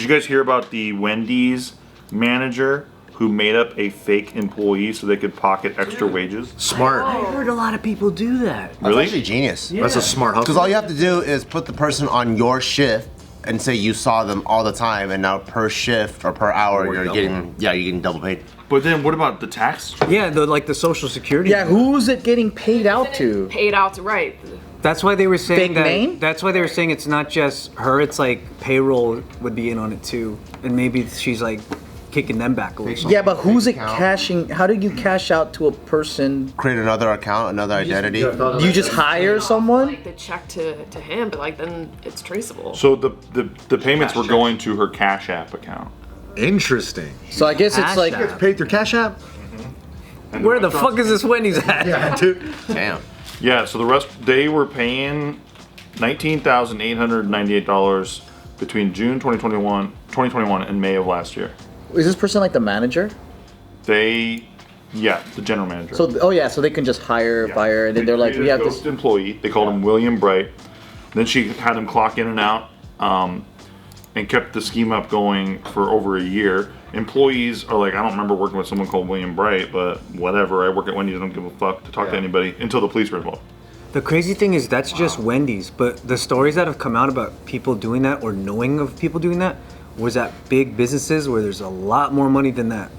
you guys hear about the Wendy's manager who made up a fake employee so they could pocket extra wages? Smart. I heard a lot of people do that. Really? That's actually genius. Yeah. That's a smart hustle. Because all you have to do is put the person on your shift and say you saw them all the time, and now per shift or per hour you're getting double paid. But then what about the tax? Yeah, the Social Security. Yeah, who's it getting paid out to? Paid out to, right. That's why they were saying Fake that. name? That's why they were saying it's not just her. It's like payroll would be in on it too, and maybe she's like kicking them back a little. Yeah, but who's it Account. cashing? How do you cash out to a person? Create another account, another identity. Do you just hire someone? Like the check to him, but like then it's traceable. So the payments were going to her Cash App account. Interesting. So I guess it's Cash like App. Paid through Cash App? Where the fuck is this Wendy's at? Yeah, dude. Damn. Yeah, so the rest, they were paying $19,898 between June 2021 and May of last year. is this person like the manager? The general manager. So they can just fire, and then they're like, They we have ghost this. employee. They called him William Bright. Then she had him clock in and out, and kept the scheme up going for over a year. Employees are like, I don't remember working with someone called William Bright, but whatever. I work at Wendy's. I don't give a fuck to talk to anybody until the police were involved. The crazy thing is that's just Wendy's, but the stories that have come out about people doing that or knowing of people doing that was at big businesses where there's a lot more money than that.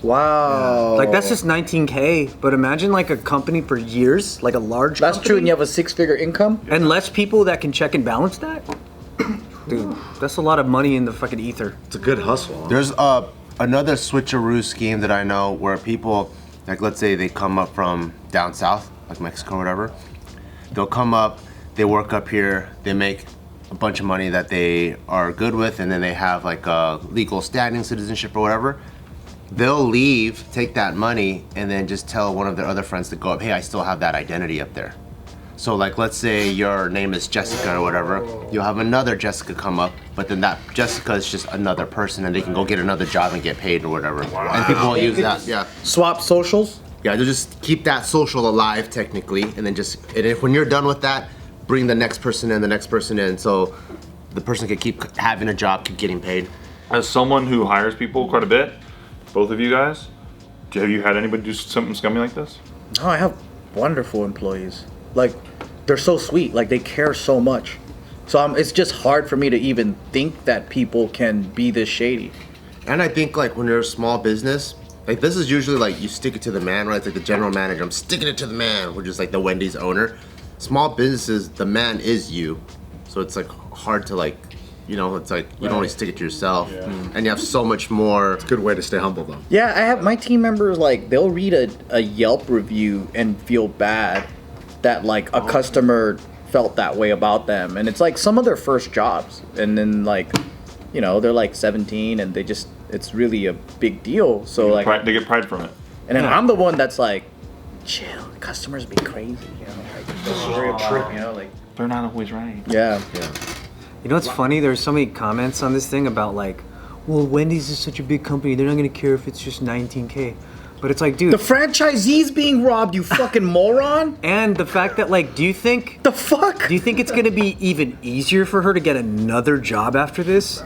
Wow. Like that's just 19K, but imagine like a company for years, like a large That's company, true, and you have a six-figure income. and less people that can check and balance that. Dude, that's a lot of money in the fucking ether. It's a good hustle. Huh? There's another switcheroo scheme that I know where people, like let's say they come up from down south, like Mexico or whatever. They'll come up, they work up here, they make a bunch of money that they are good with, and then they have like a legal standing, citizenship or whatever. They'll leave, take that money, and then just tell one of their other friends to go up, hey, I still have that identity up there. So like, let's say your name is Jessica or whatever, you'll have another Jessica come up, but then that Jessica is just another person and they can go get another job and get paid or whatever. Wow. And people will use that, yeah. Swap socials. Yeah, they'll just keep that social alive technically, and then and if when you're done with that, bring the next person in, so the person can keep having a job, keep getting paid. As someone who hires people quite a bit, both of you guys, have you had anybody do something scummy like this? Oh, I have wonderful employees. Like, they're so sweet. Like, they care so much. So it's just hard for me to even think that people can be this shady. And I think like when you're a small business, like this is usually like you stick it to the man, right? It's like the general manager, I'm sticking it to the man, which is like the Wendy's owner. Small businesses, the man is you. So it's like hard to like, it's like you don't really stick it to yourself. Yeah. And you have so much more. It's a good way to stay humble though. Yeah, I have my team members, like, they'll read a Yelp review and feel bad that like a customer felt that way about them. And it's like some of their first jobs. And then like, they're like 17 and it's really a big deal. So like They get pride from it. And then I'm the one that's like, chill, customers be crazy, like this is real trip, like They're not always right. yeah. You know what's funny? There's so many comments on this thing about like, well, Wendy's is such a big company, they're not gonna care if it's just 19K. But it's like, dude. The franchisee's being robbed, you fucking moron. And the fact that like, do you think it's gonna be even easier for her to get another job after this?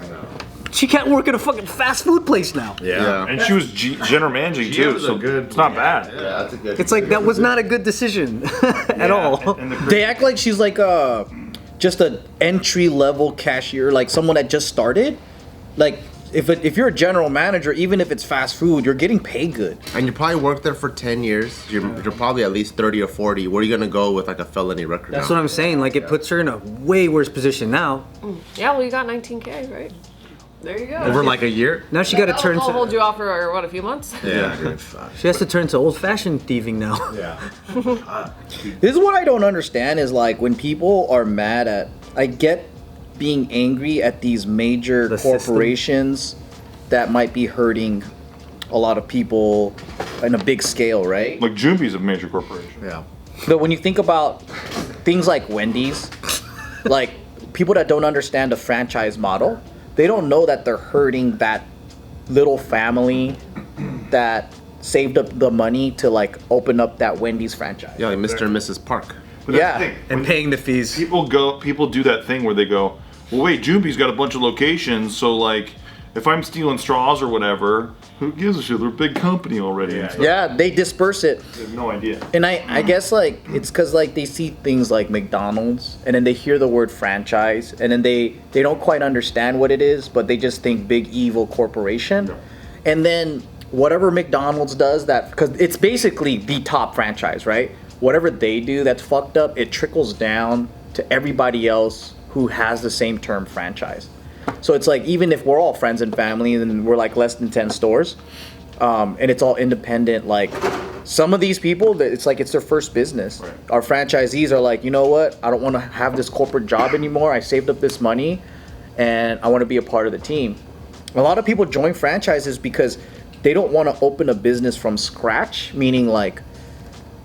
She can't work at a fucking fast food place now. Yeah. And she was general managing too, so it's not bad. Yeah, that's a good. It's like that was not a good decision at all. And They act like she's like just an entry level cashier, like someone that just started. Like if you're a general manager, even if it's fast food, you're getting paid good. And you probably worked there for 10 years. You're probably at least 30 or 40. Where are you gonna go with like a felony record? That's what I'm saying. Like it puts her in a way worse position now. Yeah, well, you got 19K, right? There you go. Over like a year? Now she got to turn I'll hold to. you off for what, a few months? Yeah, dude. Fuck. She has to turn to old-fashioned thieving now. Yeah. This is what I don't understand is like when people are mad at, I get being angry at these major The corporations that might be hurting a lot of people on a big scale, right? Like Jumbi's a major corporation. Yeah. But when you think about things like Wendy's, like people that don't understand the franchise model, they don't know that they're hurting that little family that saved up the money to like open up that Wendy's franchise. Yeah, like Mr. and Mrs. Park. But that's Yeah. the thing. And paying the fees. People do that thing where they go, well, wait, Jumbie's got a bunch of locations, so like, if I'm stealing straws or whatever, who gives a shit? They're a big company already. and stuff. Yeah, they disperse it. I have no idea. And I guess like it's because like they see things like McDonald's and then they hear the word franchise and then they don't quite understand what it is, but they just think big evil corporation. Yeah. And then whatever McDonald's does, that because it's basically the top franchise, right? Whatever they do that's fucked up, it trickles down to everybody else who has the same term franchise. So it's like even if we're all friends and family and we're like less than 10 stores, and it's all independent, like some of these people, it's like it's their first business. Right. Our franchisees are like, you know what? I don't want to have this corporate job anymore. I saved up this money and I want to be a part of the team. A lot of people join franchises because they don't want to open a business from scratch, meaning like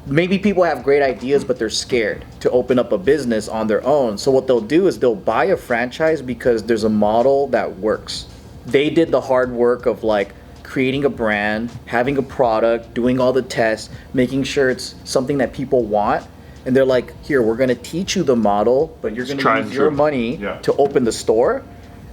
maybe people have great ideas, but they're scared to open up a business on their own. So what they'll do is they'll buy a franchise because there's a model that works. They did the hard work of like creating a brand, having a product, doing all the tests, making sure it's something that people want. And they're like, here, we're going to teach you the model, but you're going Try to and use your true. money Yeah. to open the store.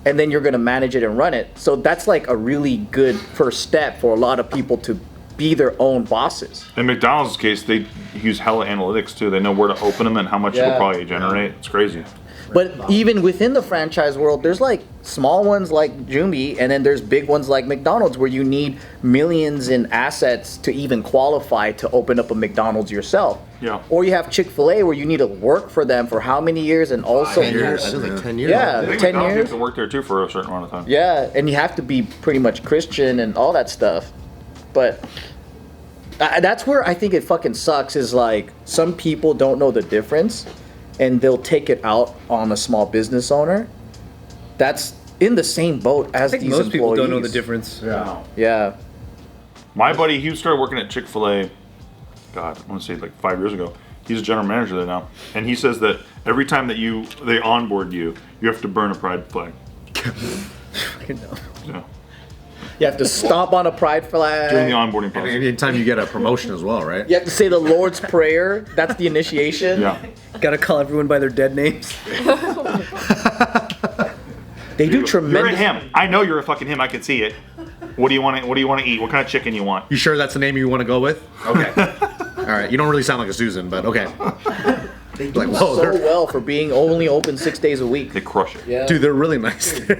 And then you're going to manage it and run it. So that's like a really good first step for a lot of people to be their own bosses. In McDonald's case, they use hella analytics too. They know where to open them and how much Yeah. it'll probably generate. It's crazy. But even within the franchise world, there's like small ones like Jumbi, and then there's big ones like McDonald's where you need millions in assets to even qualify to open up a McDonald's yourself. Yeah. Or you have Chick-fil-A where you need to work for them for how many years and also 10 years. I think like 10 years. Yeah. I think 10 McDonald's years? have to work there too for a certain amount of time. Yeah, and you have to be pretty much Christian and all that stuff. But that's where I think it fucking sucks is like some people don't know the difference and they'll take it out on a small business owner that's in the same boat as I think these most people don't know the employees. difference. Yeah. Yeah. My buddy, he started working at Chick-fil-A, God, I want to say like 5 years ago. He's a general manager there now. And he says that every time that they onboard you, you have to burn a pride flag. Fucking no. Yeah. You have to stomp on a pride flag. During the onboarding process. Anytime you get a promotion as well, right? You have to say the Lord's Prayer. That's the initiation. Yeah. Gotta call everyone by their dead names. They do You're a tremendous. him. I know you're a fucking him. I can see it. What do you want to eat? What kind of chicken you want? You sure that's the name you want to go with? Okay. All right. You don't really sound like a Susan, but okay. They do Like, whoa, so they're- well for being only open 6 days a week. They crush it. Yeah. Dude, they're really nice there.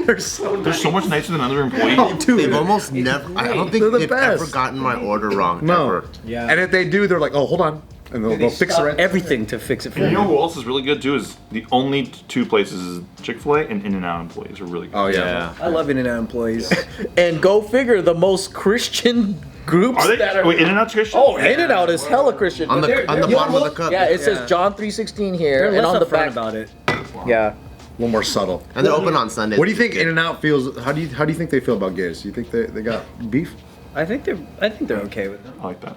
They're so They're so much nicer than other employees. Dude. They've almost never. I don't think They're the they've best. ever gotten my order wrong. No. Ever. Yeah. And if they do, they're like, oh, hold on. And they'll fix it right. Everything to fix it for You you. know who else is really good too? Is the only two places is Chick-fil-A and In-N-Out employees are really good. Oh, yeah. I love In-N-Out employees. And go figure, the most Christian groups Are they? that are. Wait, In-N-Out's Christian? Oh, In-N-Out is hella Christian. On but the they're- on the you bottom of know the cup. Yeah, it Yeah. says John 3:16 here, They're and less on the upfront back. about it. Yeah. A little more subtle. And they're open on Sundays. What do you think In-N-Out feels? How do you think they feel about gays? You think they got beef? I think they're okay with it. I like that.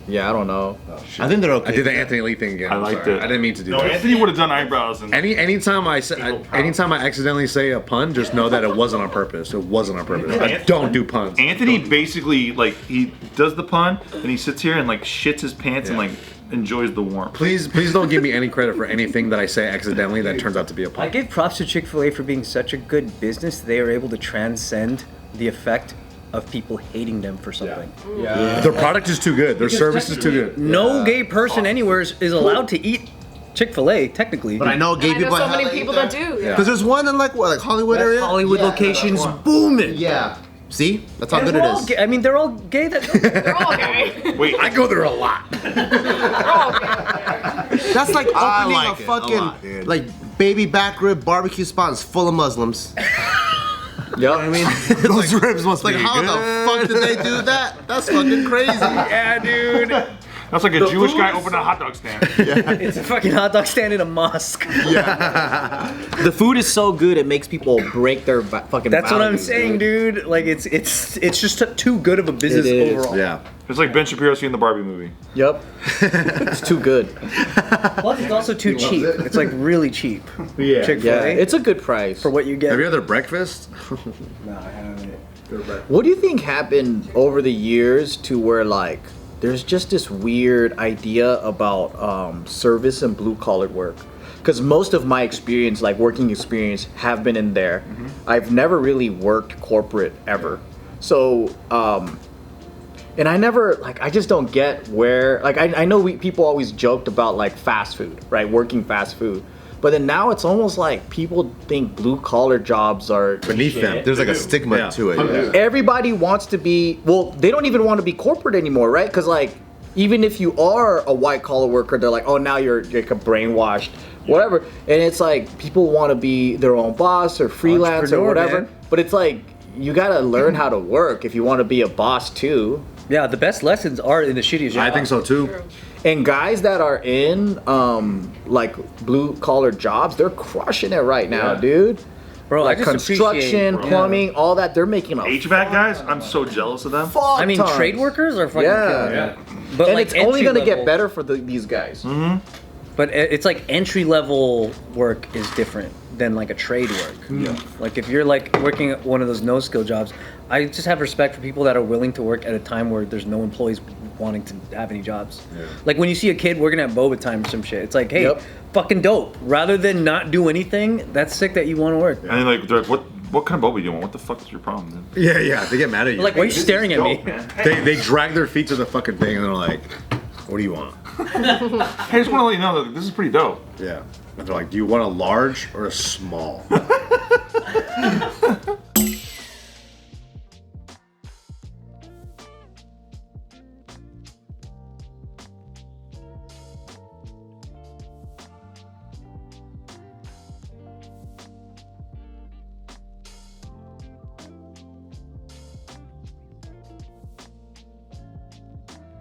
Yeah, I don't know. I think they're okay. I did the Anthony Lee thing again. I I'm liked sorry. it. I didn't mean to do No, that. Anthony would have done eyebrows and Anytime I accidentally say a pun, just know that it wasn't on purpose. It wasn't on purpose. I don't do puns. Anthony basically like he does the pun and he sits here and like shits his pants and like enjoys the warmth. Please don't give me any credit for anything that I say accidentally that turns out to be a I pun. give props to Chick-fil-A for being such a good business. They are able to transcend the effect of people hating them for something. Their product is too good. Their service is too good. No gay person anywhere is allowed to eat Chick-fil-A, technically. But I know gay I know people. so many people that do. Because there's one in like what, like Hollywood area. Hollywood Yeah, locations that's one. booming. Yeah. See, that's how And good we're it all is. gay. I mean, they're all gay. That They're all gay. Wait, I go there a lot. They're all gay. That's like I opening like a it a fucking lot, dude. like baby back rib barbecue spot is full of Muslims. Yep. I mean, those ribs must like, how the fuck did they do that? That's fucking crazy. yeah, dude. that's like a Jewish guy opening a hot dog stand. It's a fucking hot dog stand in a mosque. The food is so good it makes people break their fucking. That's what I'm values, saying, dude. Like it's just too good of a business It is. overall. Yeah. It's like Ben Shapiro seeing the Barbie movie. Yep. It's too good. Plus, it's also too cheap. It's like really cheap. Yeah. Chick-fil-A Yeah, it's a good price. for what you get. Have you had their breakfast? No, I haven't. What do you think happened over the years to where like there's just this weird idea about service and blue collar work? because most of my experience, like working experience, have been in there. I've never really worked corporate ever. So, and I never, like, I just don't get where, like, I know people always joked about, like, fast food, right? Working fast food. But then now it's almost like people think blue collar jobs are Beneath them. There's like a stigma to it. Everybody wants to be, well, they don't even want to be corporate anymore, right? Because, like, even if you are a white collar worker, they're like, oh, now you're like a brainwashed, whatever. And it's like people want to be their own boss or freelance or whatever. Man. But it's like, you got to learn how to work if you want to be a boss too. Yeah, the best lessons are in the shittiest job. I think so too. And guys that are in like blue collar jobs, they're crushing it right now, dude. Bro, Like I just construction, appreciate- plumbing, all that. They're making a HVAC guys, I'm so jealous of them. fuck I mean, ton. trade workers are fucking Yeah. killing it. But And like it's only entry gonna level- get better for these guys. But it's like entry level work is different than like a trade work. Yeah. Like if you're like working at one of those no skill jobs, I just have respect for people that are willing to work at a time where there's no employees wanting to have any jobs. Yeah. Like when you see a kid working at boba time or some shit, it's like, hey, Yep. fucking dope. Rather than not do anything, that's sick that you want to work. And then, like, they're like, what kind of boba you want? What the fuck is your problem, dude? Yeah. They get mad at you. Like, why are you staring at me? They drag their feet to the fucking thing and they're like, what do you want? Hey, I just want to let you know that this is pretty dope. Yeah. And they're like, do you want a large or a small?